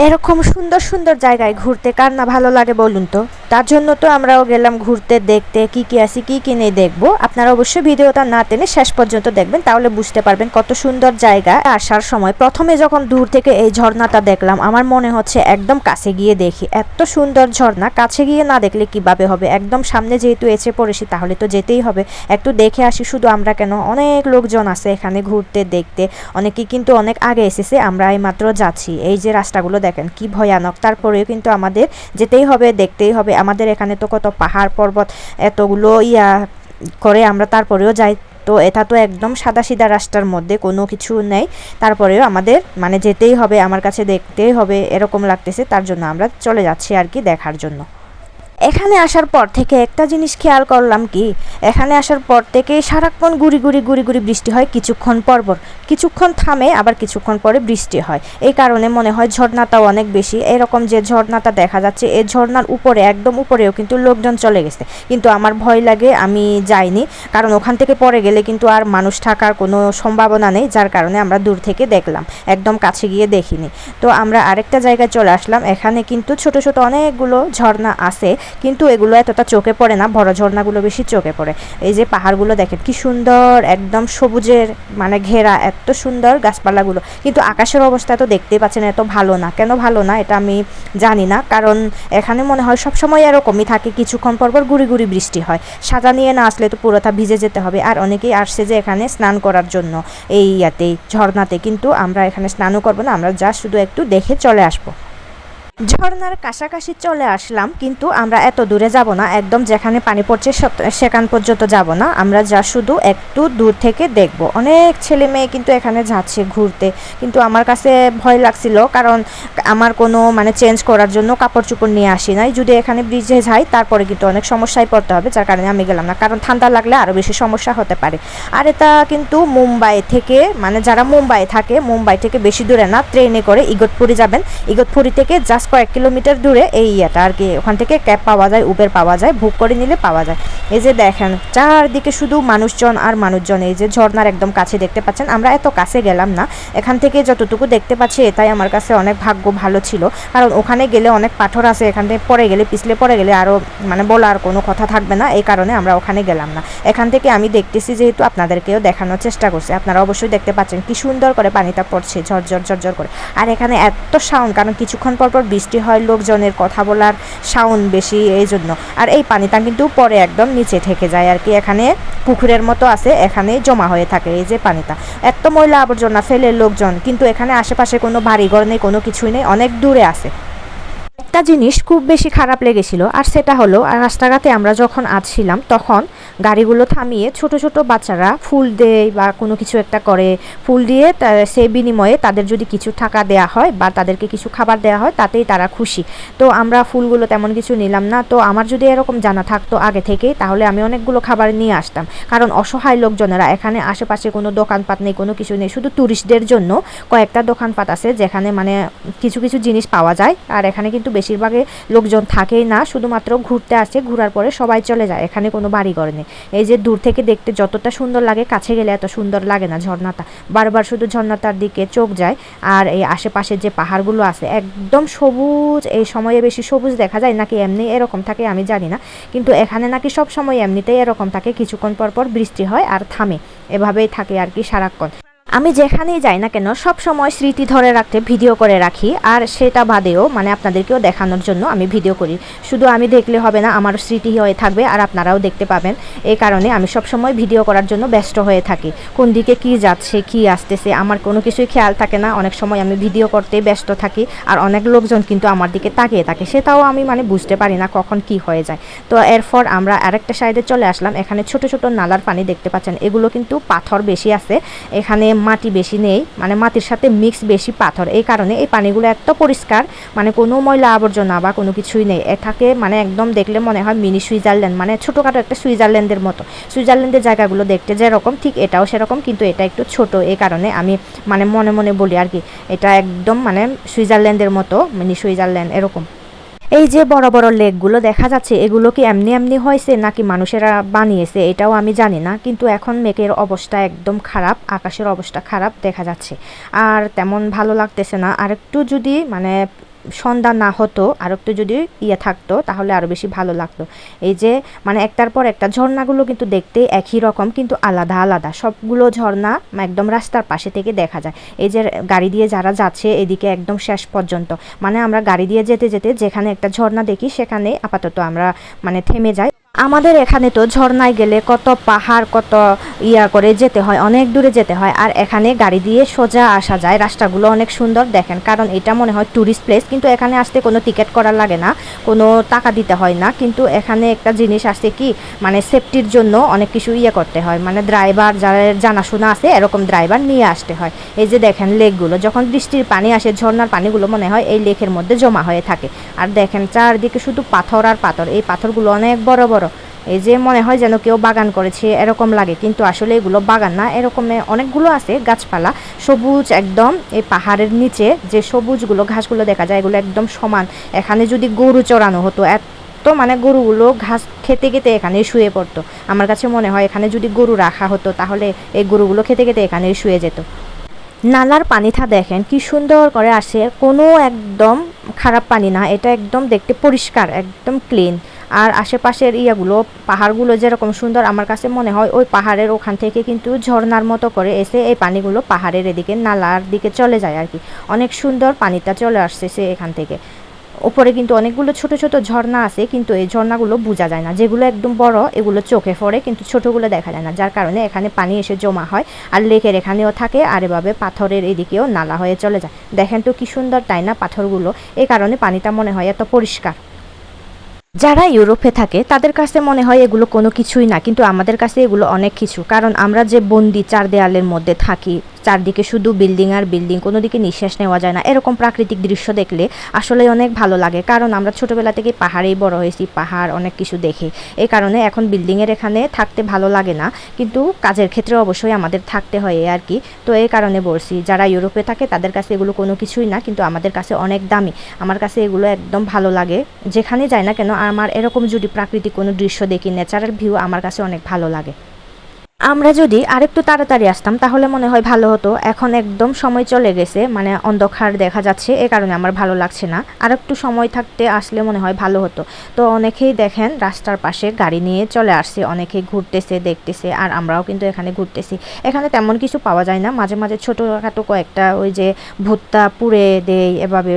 এরকম সুন্দর সুন্দর জায়গায় ঘুরতে কার না ভালো লাগে বলুন তো। তার জন্য তো আমরাও গেলাম ঘুরতে, দেখতে কি কি আছে কি কি নেই দেখবো। আপনারা অবশ্যই ভিডিওটা না টেনে শেষ পর্যন্ত দেখবেন, তাহলে বুঝতে পারবেন কত সুন্দর জায়গা। আসার সময় প্রথমে যখন দূর থেকে এই ঝর্ণাটা দেখলাম, আমার মনে হচ্ছে একদম কাছে গিয়ে দেখি। এত সুন্দর ঝর্ণা, কাছে গিয়ে না দেখলে কিভাবে হবে। একদম সামনে যেহেতু এসে পড়েছি তাহলে তো যেতেই হবে, একটু দেখে আসি। শুধু আমরা কেন, অনেক লোকজন আছে এখানে ঘুরতে দেখতে। অনেকেই কিন্তু অনেক আগে এসেছে, আমরা এই মাত্র যাচ্ছি। এই যে রাস্তাগুলো দেখেন কি ভয়ানক, তারপরেও কিন্তু আমাদের যেতেই হবে, দেখতেই হবে। আমাদের এখানে তো কত পাহাড় পর্বত এতগুলো করে আমরা তারপরেও যাই। তো এটা তো একদম সাদা সিধা রাস্তার মধ্যে কোনো কিছু নেই, তারপরেও আমাদের মানে যেতেই হবে, আমার কাছে দেখতেই হবে এরকম লাগতেছে। তার জন্য আমরা চলে যাচ্ছি আর কি দেখার জন্য। এখানে আসার পর থেকে একটা জিনিস খেয়াল করলাম কি, এখানে আসার পর থেকে সারাক্ষণ গুড়ি গুড়ি গুড়ি গুড়ি বৃষ্টি হয়। কিছুক্ষণ পরপর কিছুক্ষণ থামে, আবার কিছুক্ষণ পরে বৃষ্টি হয়। এই কারণে মনে হয় ঝর্ণাটাও অনেক বেশি। এরকম যে ঝর্ণাটা দেখা যাচ্ছে, এই ঝর্ণার উপরে একদম উপরেও কিন্তু লোকজন চলে গেছে, কিন্তু আমার ভয় লাগে, আমি যাইনি। কারণ ওখান থেকে পরে গেলে কিন্তু আর মানুষ থাকার কোনো সম্ভাবনা নেই, যার কারণে আমরা দূর থেকে দেখলাম, একদম কাছে গিয়ে দেখিনি। তো আমরা আরেকটা জায়গায় চলে আসলাম। এখানে কিন্তু ছোট ছোট অনেকগুলো ঝর্ণা আছে, কিন্তু এগুলো এতটা চোখে পড়ে না, বড় ঝর্ণাগুলো বেশি চোখে পড়ে। এই যে পাহাড়গুলো দেখেন কি সুন্দর, একদম সবুজের মানে ঘেরা, এত সুন্দর গাছপালাগুলো। কিন্তু আকাশের অবস্থা তো দেখতেই পাচ্ছেন, এত ভালো না। কেন ভালো না এটা আমি জানি না, কারণ এখানে মনে হয় সবসময় এরকমই থাকে, কিছুক্ষণ পর পর গুড়ি গুড়ি বৃষ্টি হয়। সাদা নিয়ে না আসলে তো পুরোটা ভিজে যেতে হবে। আর অনেকেই আসছে যে এখানে স্নান করার জন্য এই ঝর্ণাতে, কিন্তু আমরা এখানে স্নানও করবো না, আমরা যা শুধু একটু দেখে চলে আসবো। ঝর্ণার কাছাকাছি চলে আসলাম, কিন্তু আমরা এত দূরে যাব না, একদম যেখানে পানি পড়ছে সেখান পর্যন্ত যাব না। আমরা যা শুধু একটু দূর থেকে দেখব। অনেক ছেলে মেয়ে কিন্তু এখানে যাচ্ছে ঘুরতে, কিন্তু আমার কাছে ভয় লাগছিল, কারণ আমার কোনো মানে চেঞ্জ করার জন্য কাপড় চোপড় নিয়ে আসি নাই। যদি এখানে ব্রিজে যাই তারপরে কিন্তু অনেক সমস্যায় পড়তে হবে, যার কারণে আমি গেলাম না, কারণ ঠান্ডা লাগলে আরও বেশি সমস্যা হতে পারে। আর এটা কিন্তু মুম্বাই থেকে, মানে যারা মুম্বাই থাকে, মুম্বাই থেকে বেশি দূরে না, ট্রেনে করে ইগতপুরি যাবেন। ইগতপুরি থেকে জাস্ট কয়েক কিলোমিটার দূরে এই আর কি। ওখান থেকে ক্যাব পাওয়া যায়, উবের পাওয়া যায়, বুক করে নিলে পাওয়া যায়। এই যে দেখেন চারদিকে শুধু মানুষজন আর মানুষজন। এই যে ঝর্ণার একদম কাছে দেখতে পাচ্ছেন, আমরা এত কাছে গেলাম না, এখান থেকে যতটুকু দেখতে পাচ্ছি এটাই আমার কাছে অনেক ভাগ্য ভালো ছিল। কারণ ওখানে গেলে অনেক পাথর আছে, এখান থেকে পড়ে গেলে, পিছলে পড়ে গেলে আরও মানে বলার কোনো কথা থাকবে না। এই কারণে আমরা ওখানে গেলাম না। এখান থেকে আমি দেখতেছি যেহেতু, আপনাদেরকেও দেখানোর চেষ্টা করছি। আপনারা অবশ্যই দেখতে পাচ্ছেন কি সুন্দর করে পানিটা পড়ছে ঝরঝর ঝরঝর করে। আর এখানে এত সাউন্ড, কারণ কিছুক্ষণ পর পর বৃষ্টি হয়, লোকজনের কথা বলার সাউন্ড বেশি, এই জন্য। আর এই পানিটা কিন্তু পরে একদম নিচে থেকে যায় আর কি, এখানে পুকুরের মতো আছে, এখানে জমা হয়ে থাকে এই যে পানিটা। এত ময়লা আবর্জনা ফেলে লোকজন, কিন্তু এখানে আশেপাশে কোনো বাড়িঘর নেই, কোনো কিছুই নেই, অনেক দূরে আছে। একটা জিনিস খুব বেশি খারাপ লেগেছিল, আর সেটা হলো রাস্তাঘাটে আমরা যখন আসছিলাম তখন গাড়িগুলো থামিয়ে ছোট ছোট বাচ্চারা ফুল দেয় বা কোনো কিছু একটা করে, ফুল দিয়ে সেই বিনিময়ে তাদের যদি কিছু টাকা দেয়া হয় বা তাদেরকে কিছু খাবার দেওয়া হয়, তাতেই তারা খুশি। তো আমরা ফুলগুলো তেমন কিছু নিলাম না। তো আমার যদি এরকম জানা থাকতো আগে থেকেই, তাহলে আমি অনেকগুলো খাবার নিয়ে আসতাম। কারণ অসহায় লোকজনেরা, এখানে আশেপাশে কোনো দোকানপাট নেই, কোনো কিছু নেই, শুধু ট্যুরিস্টদের জন্য কয়েকটা দোকানপাট আছে যেখানে মানে কিছু কিছু জিনিস পাওয়া যায়। আর এখানে কিন্তু বেশিরভাগে লোকজন থাকেই না, শুধুমাত্র ঘুরতে আসে, ঘোরার পরে সবাই চলে যায়। এখানে কোনো বাড়িঘর নেই। এই যে দূর থেকে দেখতে যতটা সুন্দর লাগে, কাছে গেলে এত সুন্দর লাগে না ঝর্ণাটা। বারবার শুধু ঝর্ণাটার দিকে চোখ যায়। আর এই আশেপাশে যে পাহাড়গুলো আছে একদম সবুজ। এই সময়ে বেশি সবুজ দেখা যায় নাকি এমনি এরকম থাকে আমি জানি না, কিন্তু এখানে নাকি সব সময় এমনিতেই এরকম থাকে, কিছুক্ষণ পর পর বৃষ্টি হয় আর থামে, এভাবেই থাকে আর কি সারাক্ষণ। আমি যেখানেই যাই না কেন সব সময় স্মৃতি ধরে রাখতে ভিডিও করে রাখি, আর সেটা বাদেও মানে আপনাদেরকেও দেখানোর জন্য আমি ভিডিও করি। শুধু আমি দেখলে হবে না, আমার স্মৃতি হয়ে থাকবে আর আপনারাও দেখতে পাবেন। এই কারণে আমি সব সময় ভিডিও করার জন্য ব্যস্ত হয়ে থাকি। কোন দিকে কি যাচ্ছে, কি আসতেছে, আমার কোনো কিছুই খেয়াল থাকে না। অনেক সময় আমি ভিডিও করতে ব্যস্ত থাকি, আর অনেক লোকজন কিন্তু আমার দিকে তাকিয়ে থাকে, সেটাও আমি মানে বুঝতে পারি না কখন কি হয়ে যায়। তো এরপর আমরা আরেকটা সাইডে চলে আসলাম। এখানে ছোট ছোট নালার পানি দেখতে পাচ্ছেন, এগুলো কিন্তু পাথর বেশি আছে, এখানে মাটি বেশি নেই, মানে মাটির সাথে মিক্স বেশি পাথর। এই কারণে এই পানিগুলো এত পরিষ্কার, মানে কোনো ময়লা আবর্জনা বা কোনো কিছুই নেই। এটাকে মানে একদম দেখলে মনে হয় মিনি সুইজারল্যান্ড, মানে ছোটোখাটো একটা সুইজারল্যান্ডের মতো। সুইজারল্যান্ডের জায়গাগুলো দেখতে যেরকম ঠিক এটাও সেরকম, কিন্তু এটা একটু ছোট। এই কারণে আমি মানে মনে মনে বলি আর কি, এটা একদম মানে সুইজারল্যান্ডের মতো, মিনি সুইজারল্যান্ড এরকম। এই যে বড় বড় লেকগুলো দেখা যাচ্ছে, এগুলো কি এমনি এমনি হয়েছে নাকি মানুষেরা বানিয়েছে এটাও আমি জানি না, কিন্তু এখন মেঘের অবস্থা একদম খারাপ, আকাশের অবস্থা খারাপ দেখা যাচ্ছে, আর তেমন ভালো লাগতেছে না। আর একটু যদি মানে সন্ধ্যা না হতো আর একটু যদি থাকতো তাহলে আরও বেশি ভালো লাগতো। এই যে মানে একটার পর একটা ঝর্ণাগুলো কিন্তু দেখতে একই রকম কিন্তু আলাদা আলাদা, সবগুলো ঝর্ণা একদম রাস্তার পাশে থেকে দেখা যায়। এই যে গাড়ি দিয়ে যারা যাচ্ছে এদিকে একদম শেষ পর্যন্ত, মানে আমরা গাড়ি দিয়ে যেতে যেতে যেখানে একটা ঝর্ণা দেখি সেখানে আপাতত আমরা মানে থেমে যাই। আমাদের এখানে তো ঝর্ণায় গেলে কত পাহাড় কত করে যেতে হয়, অনেক দূরে যেতে হয়, আর এখানে গাড়ি দিয়ে সোজা আসা যায়। রাস্তাগুলো অনেক সুন্দর দেখেন, কারণ এটা মনে হয় ট্যুরিস্ট প্লেস, কিন্তু এখানে আসতে কোনো টিকিট করা লাগে না, কোনো টাকা দিতে হয় না। কিন্তু এখানে একটা জিনিস আছে কি, মানে সেফটির জন্য অনেক কিছু করতে হয়, মানে ড্রাইভার যারা জানাশোনা আছে এরকম ড্রাইভার নিয়ে আসতে হয়। এই যে দেখেন লেকগুলো, যখন বৃষ্টির পানি আসে ঝর্ণার পানিগুলো মনে হয় এই লেকের মধ্যে জমা হয়ে থাকে। আর দেখেন চারদিকে শুধু পাথর আর পাথর, এই পাথরগুলো অনেক বড় বড়। এই যে মনে হয় যেন কেউ বাগান করেছে এরকম লাগে, কিন্তু আসলে এগুলো বাগান না, এরকম অনেকগুলো আছে গাছপালা সবুজ একদম। এই পাহাড়ের নিচে যে সবুজগুলো ঘাসগুলো দেখা যায় এগুলো একদম সমান। এখানে যদি গরু চড়ানো হতো, এত মানে গরুগুলো ঘাস খেতে খেতে এখানে শুয়ে পড়তো। আমার কাছে মনে হয় এখানে যদি গরু রাখা হতো তাহলে এই গরুগুলো খেতে খেতে এখানে শুয়ে যেত। নালার পানিটা দেখেন কি সুন্দর করে আসে, কোনো একদম খারাপ পানি না, এটা একদম দেখতে পরিষ্কার একদম ক্লিন। আর আশেপাশের পাহাড়গুলো যেরকম সুন্দর, আমার কাছে মনে হয় ওই পাহাড়ের ওখান থেকে কিন্তু ঝর্ণার মতো করে এসে এই পানিগুলো পাহাড়ের এদিকে নালার দিকে চলে যায় আর কি। অনেক সুন্দর পানিটা চলে আসছে সে এখান থেকে। উপরে কিন্তু অনেকগুলো ছোট ছোট ঝর্ণা আছে, কিন্তু এই ঝর্ণাগুলো বোঝা যায় না। যেগুলো একদম বড় এগুলো চোখে পড়ে, কিন্তু ছোটগুলো দেখা যায় না, যার কারণে এখানে পানি এসে জমা হয় আর লেকের এখানেও থাকে, আর এভাবে পাথরের এদিকেও নালা হয়ে চলে যায়। দেখেন তো কি সুন্দর তাই না পাথরগুলো, এই কারণে পানিটা মনে হয় এত পরিষ্কার। যারা ইউরোপে থাকে তাদের কাছে মনে হয় এগুলো কোনো কিছুই না, কিন্তু আমাদের কাছে এগুলো অনেক কিছু, কারণ আমরা যে বন্দি চার দেয়ালের মধ্যে থাকি, চারদিকে শুধু বিল্ডিং আর বিল্ডিং, কোনো দিকে নিঃশ্বাস নেওয়া যায় না। এরকম প্রাকৃতিক দৃশ্য দেখলে আসলে অনেক ভালো লাগে, কারণ আমরা ছোটোবেলা থেকে পাহাড়েই বড় হয়েছি, পাহাড় অনেক কিছু দেখে। এই কারণে এখন বিল্ডিংয়ের এখানে থাকতে ভালো লাগে না, কিন্তু কাজের ক্ষেত্রে অবশ্যই আমাদের থাকতে হয় আর কি। তো এই কারণে বলছি যারা ইউরোপে থাকে তাদের কাছে এগুলো কোনো কিছুই না, কিন্তু আমাদের কাছে অনেক দামি। আমার কাছে এগুলো একদম ভালো লাগে, যেখানে যাই না কেন আমার এরকম যদি প্রাকৃতিক কোনো দৃশ্য দেখি, ন্যাচারাল ভিউ আমার কাছে অনেক ভালো লাগে। আমরা যদি আরেকটু তাড়াতাড়ি আসতাম তাহলে মনে হয় ভালো হতো। এখন একদম সময় চলে গেছে, মানে অন্ধকার দেখা যাচ্ছে, এ কারণে আমার ভালো লাগছে না। আরেকটু সময় থাকতে আসলে মনে হয় ভালো হতো। তো অনেকেই দেখেন রাস্তার পাশে গাড়ি নিয়ে চলে আসছে, অনেকেই ঘুরতেছে দেখতেছে, আর আমরাও কিন্তু এখানে ঘুরতেছি। এখানে তেমন কিছু পাওয়া যায় না, মাঝে মাঝে ছোটোখাটো কয়েকটা ওই যে ভুট্টা পুড়ে দেয়, এভাবে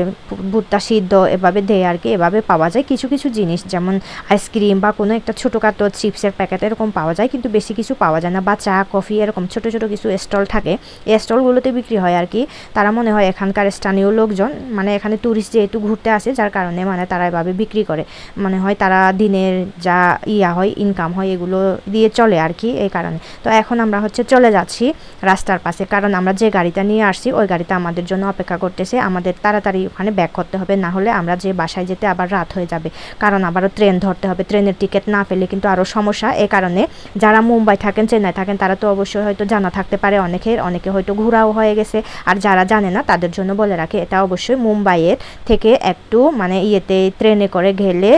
ভুট্টা সিদ্ধ এভাবে দেয় আর কি, এভাবে পাওয়া যায় কিছু কিছু জিনিস, যেমন আইসক্রিম বা কোনো একটা ছোটোখাটো চিপসের প্যাকেট এরকম পাওয়া যায়, কিন্তু বেশি কিছু পাওয়া যায় না। বা চা কফি এরকম ছোট ছোট কিছু স্টল থাকে, এই স্টলগুলোতে বিক্রি হয় আর কি। তারা মনে হয় এখানকার স্থানীয় লোকজন, মানে এখানে ট্যুরিস্ট যেহেতু ঘুরতে আসে যার কারণে মানে তারা এভাবে বিক্রি করে। মনে হয় তারা দিনের যা হয় ইনকাম হয় এগুলো দিয়ে চলে আর কি, এই কারণে। তো এখন আমরা চলে যাচ্ছি রাস্তার পাশে, কারণ আমরা যে গাড়িটা নিয়ে আসছি ওই গাড়িটা আমাদের জন্য অপেক্ষা করতেছে। আমাদের তাড়াতাড়ি ওখানে ব্যাক করতে হবে, না হলে আমরা যে বাসায় যেতে আবার রাত হয়ে যাবে, কারণ আবারও ট্রেন ধরতে হবে। ট্রেনের টিকিট না পেলে কিন্তু আরও সমস্যা। এই কারণে যারা মুম্বাই থাকেন চেন্নাই থাকেন তারা তো অবশ্যই হয়তো জানা থাকতে পারে, অনেকে হয়তো ঘোরাও হয়ে গেছে। আর যারা জানে না তাদের জন্য বলে রাখি, এটা অবশ্যই মুম্বাইয়ের থেকে একটু মানে ট্রেনে করে গেলে,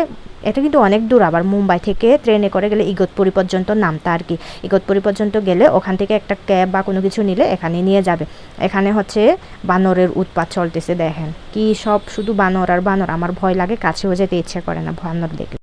এটা কিন্তু অনেক দূর, আবার মুম্বাই থেকে ট্রেনে করে গেলে ইগতপুরী পর্যন্ত নামতা আর কি। ইগতপুরী পর্যন্ত গেলে ওখান থেকে একটা ক্যাব বা কোনো কিছু নিলে এখানে নিয়ে যাবে। এখানে বানরের উৎপাত চলতেছে, দেখেন কি সব শুধু বানর আর বানর। আমার ভয় লাগে, কাছেও যেতে ইচ্ছে করে না বানর দেখলে।